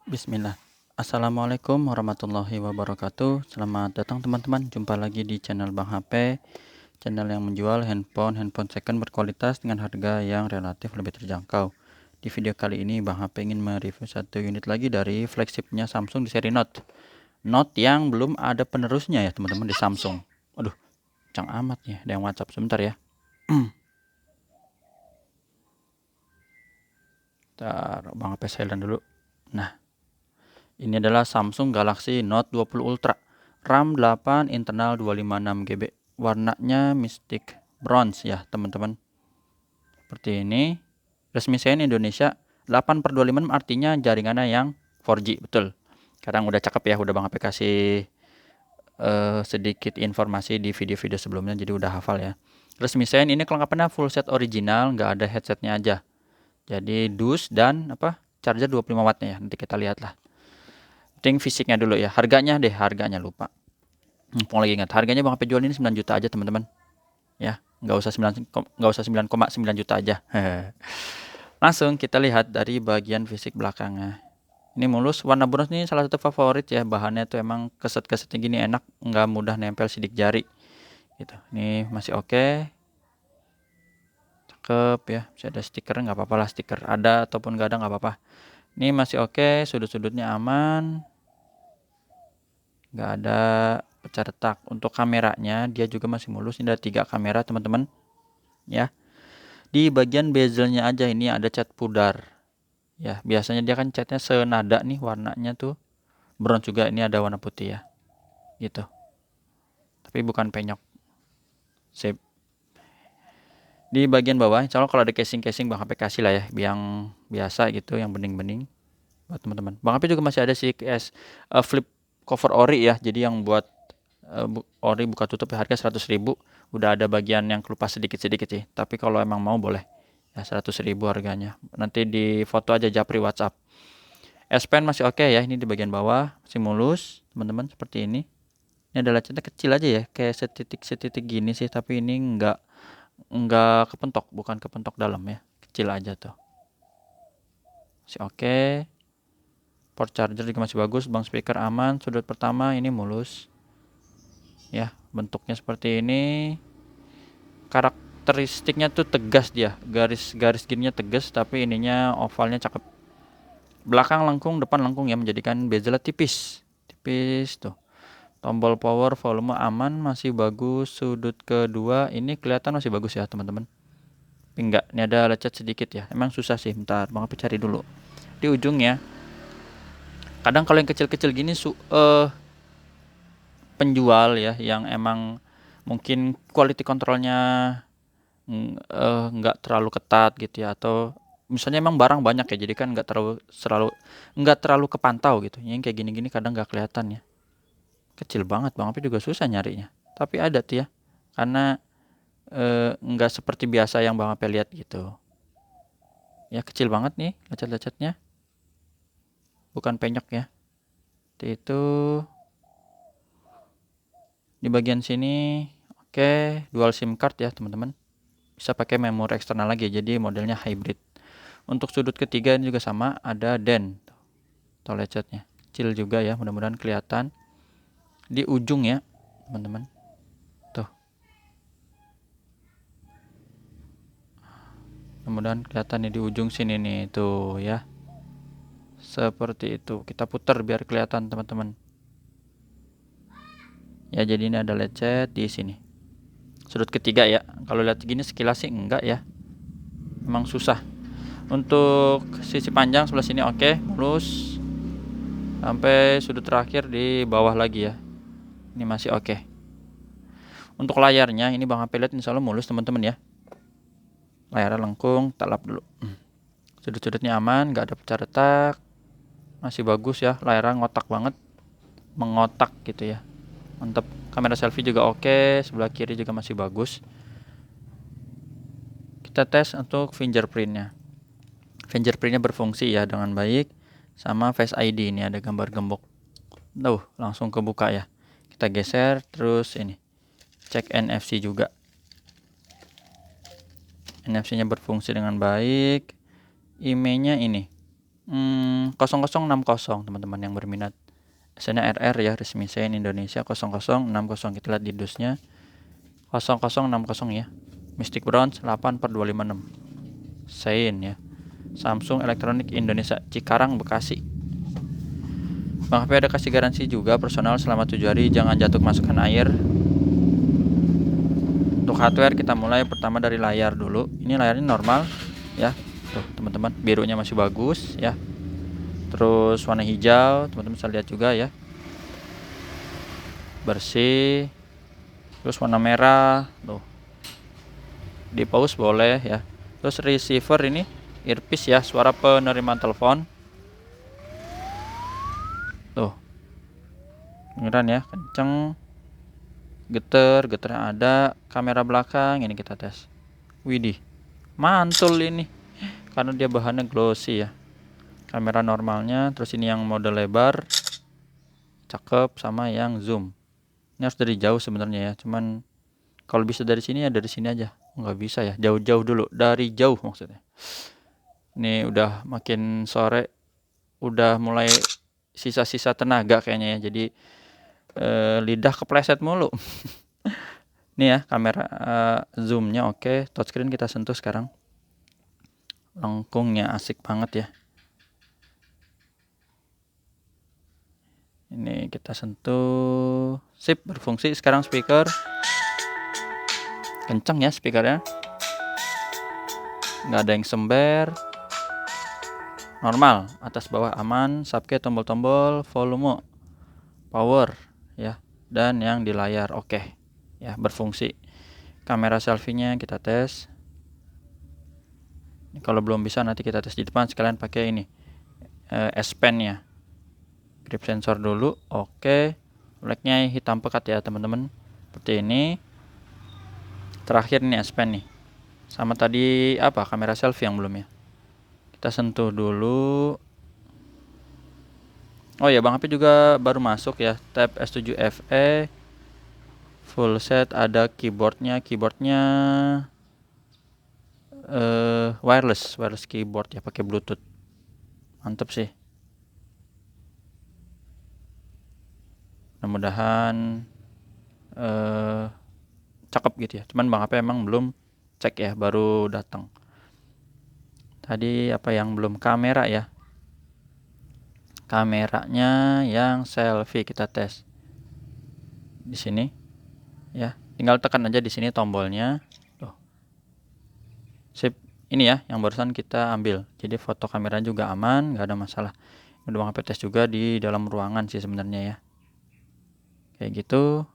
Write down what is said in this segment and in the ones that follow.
Bismillah. Assalamualaikum warahmatullahi wabarakatuh. Selamat datang teman-teman. Jumpa lagi di channel Bang HP, channel yang menjual handphone second berkualitas dengan harga yang relatif lebih terjangkau. Di video kali ini Bang HP ingin mereview satu unit lagi dari flagshipnya Samsung di seri Note. Note yang belum ada penerusnya ya teman-teman di Samsung. Aduh, cang amat ya. Ada yang WhatsApp sebentar ya. Ntar Bang HP silent dulu. Nah, ini adalah Samsung Galaxy Note 20 Ultra, RAM 8, internal 256 GB. Warnanya Mystic Bronze ya teman-teman. Seperti ini. Resmi saya Indonesia 8/25 artinya jaringannya yang 4G, betul. Sekarang udah cakep ya, udah Bang HP kasih sedikit informasi di video-video sebelumnya, jadi udah hafal ya. Resmi saya ini kelengkapannya full set original, nggak ada headsetnya aja. Jadi dus dan charger 25 wattnya ya, nanti kita lihat lah. Penting fisiknya dulu ya. Harganya lupa. Mumpung lagi ingat, harganya Bang HP jual ini 9 juta aja teman-teman. Ya, nggak usah 9,9 juta aja. Langsung kita lihat dari bagian fisik belakangnya. Ini mulus, warna bronze ini salah satu favorit ya. Bahannya tuh emang keset-kesetnya gini enak, nggak mudah nempel sidik jari. Gitu. Ini masih oke. Cakep ya. Bisa ada stiker, nggak apa-apa lah, stiker ada ataupun nggak ada nggak apa-apa. Ini masih oke, sudut-sudutnya aman. Nggak ada pecah retak. Untuk kameranya dia juga masih mulus. Ini ada 3 kamera teman-teman ya. Di bagian bezelnya aja ini ada cat pudar ya. Biasanya dia kan catnya senada nih, warnanya tuh bronze juga. Ini ada warna putih ya gitu, tapi bukan penyok. Sip. Di bagian bawah insya Allah kalau ada casing Bang HP kasih lah ya, yang biasa gitu, yang bening-bening buat teman-teman. Bang HP juga masih ada sih flip cover ori ya, jadi yang buat ori buka tutup ya, harga 100.000. Udah ada bagian yang kelupas sedikit-sedikit sih, tapi kalau emang mau boleh ya, 100.000 harganya. Nanti di foto aja japri WhatsApp. S Pen masih oke ya, ini di bagian bawah masih mulus teman-teman, seperti ini. Ini adalah lecetnya kecil aja ya, kayak setitik-setitik gini sih, tapi ini enggak kepentok, bukan kepentok dalam ya, kecil aja tuh. Masih oke. Port charger juga masih bagus, bang speaker aman. Sudut pertama ini mulus ya, bentuknya seperti ini. Karakteristiknya tuh tegas, dia garis-garis gininya tegas, tapi ininya ovalnya cakep. Belakang lengkung, depan lengkung ya, menjadikan bezelnya tipis tuh. Tombol power volume aman, masih bagus. Sudut kedua ini kelihatan masih bagus ya teman-teman. Enggak, ini ada lecet sedikit ya, emang susah sih. Bentar bang, tapi cari dulu di ujungnya. Kadang kalau yang kecil-kecil gini penjual ya yang emang mungkin quality controlnya nggak terlalu ketat gitu ya, atau misalnya emang barang banyak ya, jadi kan nggak terlalu kepantau gitu. Yang kayak gini-gini kadang nggak kelihatan ya, kecil banget bang, tapi juga susah nyarinya. Tapi ada tuh ya, karena nggak seperti biasa yang bang apa lihat gitu ya, kecil banget nih lecet-lecetnya, bukan penyok ya. Itu di bagian sini oke, dual SIM card ya teman-teman, bisa pakai memori eksternal lagi, jadi modelnya hybrid. Untuk sudut ketiga ini juga sama, ada den atau lecetnya kecil juga ya, mudah-mudahan kelihatan di ujung ya teman-teman. Tuh, mudah-mudahan kelihatan nih di ujung sini nih tuh ya, seperti itu. Kita putar biar kelihatan teman-teman ya. Jadi ini ada lecet di sini, sudut ketiga ya. Kalau lihat gini sekilas sih enggak ya, memang susah. Untuk sisi panjang sebelah sini oke, mulus sampai sudut terakhir di bawah lagi ya, ini masih oke. Untuk layarnya ini bang HP lihat insya Allah mulus teman-teman ya. Layarnya lengkung, tak lap dulu. Sudut-sudutnya aman, nggak ada pecah retak, masih bagus ya. Layarnya ngotak banget, mengotak gitu ya, mantap. Kamera selfie juga oke, sebelah kiri juga masih bagus. Kita tes untuk fingerprintnya. Fingerprintnya berfungsi ya dengan baik, sama Face ID. Ini ada gambar gembok, langsung kebuka ya. Kita geser, terus ini cek NFC juga. NFC nya berfungsi dengan baik. IMEI-nya ini 0060 teman-teman yang berminat. Biasanya RR ya, resmi Sein Indonesia 0060. Kita lihat di dusnya 0060 ya. Mystic Bronze 8/256 Sein ya. Samsung Elektronik Indonesia, Cikarang, Bekasi. Bang HP ada kasih garansi juga personal selama 7 hari, jangan jatuh masukkan air. Untuk hardware kita mulai pertama dari layar dulu. Ini layarnya normal ya. Tuh teman-teman, birunya masih bagus ya. Terus warna hijau, teman-teman bisa lihat juga ya. Bersih. Terus warna merah, tuh. Di pause boleh ya. Terus receiver ini earpiece ya, suara penerimaan telepon. Tuh. Beneran ya, kenceng. Getarnya ada. Kamera belakang ini kita tes. Widih. Mantul ini. Karena dia bahannya glossy ya. Kamera normalnya, terus ini yang mode lebar. Cakep, sama yang zoom. Ini harus dari jauh sebenarnya ya. Cuman kalau bisa dari sini ya dari sini aja. Nggak bisa ya, jauh-jauh dulu, dari jauh maksudnya. Ini udah makin sore, udah mulai sisa-sisa tenaga kayaknya ya. Jadi lidah kepleset mulu. Ini ya kamera zoomnya oke. Touchscreen kita sentuh sekarang. Lengkungnya asik banget ya. Ini kita sentuh. Sip, berfungsi. Sekarang speaker. Kenceng ya speakernya. Nggak ada yang sember. Normal, atas bawah aman. Subkey, tombol-tombol, volume, power ya. Dan yang di layar oke. Ya, berfungsi. Kamera selfie-nya kita tes. Kalau belum bisa nanti kita tes di depan, sekalian pakai ini S Pen-nya. Grip sensor dulu, oke. Black-nya hitam pekat ya teman-teman. Seperti ini. Terakhir nih S Pen nih. Sama tadi apa? Kamera selfie yang belum ya. Kita sentuh dulu. Oh ya, Bang HP juga baru masuk ya. Tab S7 FE. Full set, ada keyboardnya wireless keyboard ya, pakai Bluetooth. Mantep sih. Mudah-mudahan cakep gitu ya. Cuman Bang HP emang belum cek ya, baru datang. Tadi apa yang belum? Kamera ya. Kameranya yang selfie kita tes. Di sini ya. Tinggal tekan aja di sini tombolnya. Tuh. Sip. Ini ya yang barusan kita ambil. Jadi foto kamera juga aman, nggak ada masalah. Udah Bang HP tes juga di dalam ruangan sih sebenarnya ya. Kayak gitu.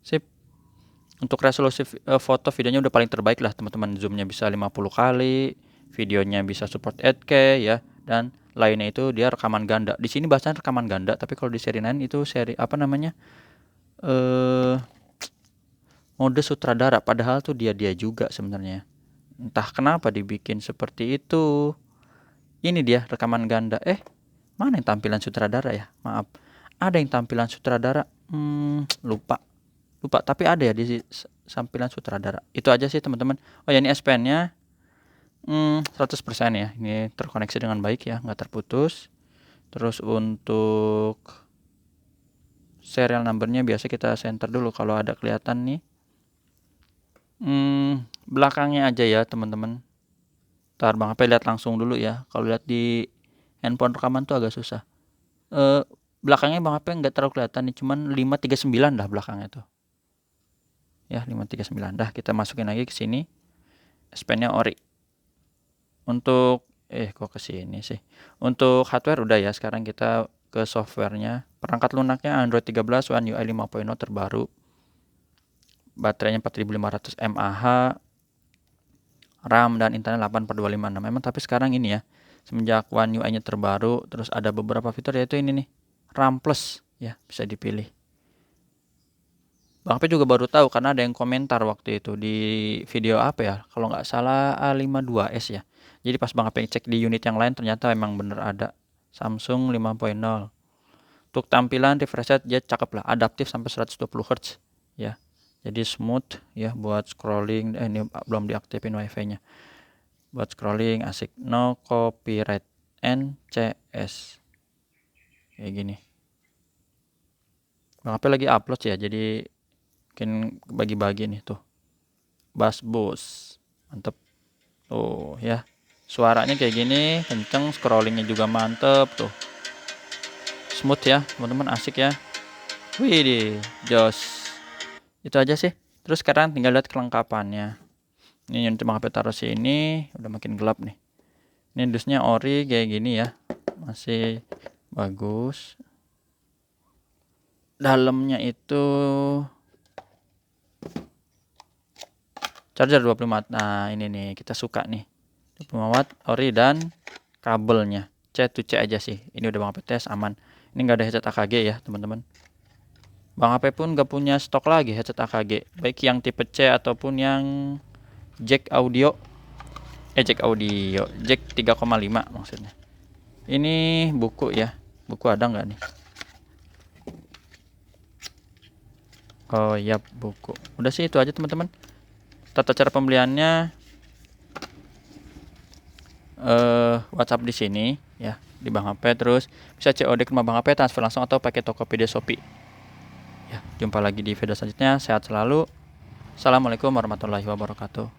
Sip. Untuk resolusi foto videonya udah paling terbaik lah teman-teman. Zoomnya bisa 50 kali, videonya bisa support 8K ya, dan lainnya itu dia rekaman ganda. Di sini bahasanya rekaman ganda, tapi kalau di seri 9 itu seri apa namanya? Mode sutradara, padahal tuh dia juga sebenarnya. Entah kenapa dibikin seperti itu. Ini dia rekaman ganda. Mana yang tampilan sutradara ya? Maaf. Ada yang tampilan sutradara. Lupa, tapi ada ya di tampilan sutradara. Itu aja sih teman-teman. Oh ya, ini S Pen-nya 100% ya. Ini terkoneksi dengan baik ya, nggak terputus. Terus untuk serial numbernya biasa kita center dulu kalau ada kelihatan nih. Belakangnya aja ya teman-teman. Ntar Bang HP lihat langsung dulu ya. Kalau lihat di handphone rekaman tuh agak susah. Belakangnya Bang HP nggak terlalu kelihatan nih, cuman 539 dah belakangnya tuh. Ya, 539 dah. Kita masukin lagi ke sini. S Pen-nya ori. Untuk kok ke sini sih. Untuk hardware udah ya. Sekarang kita ke softwarenya. Perangkat lunaknya Android 13 One UI 5.0 terbaru. Baterainya 4500 mAh. RAM dan internet 8/256. Memang tapi sekarang ini ya, semenjak One UI-nya terbaru, terus ada beberapa fitur yaitu ini nih, RAM Plus ya, bisa dipilih. Bang HP juga baru tahu karena ada yang komentar waktu itu di video apa ya, kalau nggak salah A52s ya. Jadi pas Bang HP cek di unit yang lain ternyata emang bener ada Samsung 5.0. Untuk tampilan refresh rate dia cakep lah, adaptif sampai 120 Hz ya. Jadi smooth ya buat scrolling. Ini belum diaktifin wifi-nya. Buat scrolling asik, no copyright NCS kayak gini. Bang HP lagi upload ya, jadi mungkin bagi-bagi nih tuh. Bass boost, mantep tuh ya, suaranya kayak gini kenceng, scrollingnya juga mantep tuh, smooth ya teman-teman, asik ya. Wih, jos. Itu aja sih. Terus sekarang tinggal lihat kelengkapannya. Ini untuk HP taruh sini, udah makin gelap nih. Ini dusnya ori kayak gini ya, masih bagus. Dalamnya itu charger 25 watt. Nah ini nih kita suka nih, 25 watt ori, dan kabelnya C to C aja sih. Ini udah Bang HP tes aman. Ini nggak ada headset AKG ya teman-teman. Bang HP pun nggak punya stok lagi headset AKG, baik yang tipe C ataupun yang jack audio, jack 3,5 maksudnya. Ini buku ya, buku ada nggak nih? Oh iya, buku. Udah sih itu aja teman-teman. Tata cara pembeliannya WhatsApp di sini ya, di Bang HP, terus bisa COD ke rumah Bang HP, transfer langsung atau pakai Tokopedia Shopee. Ya, jumpa lagi di video selanjutnya. Sehat selalu. Assalamualaikum warahmatullahi wabarakatuh.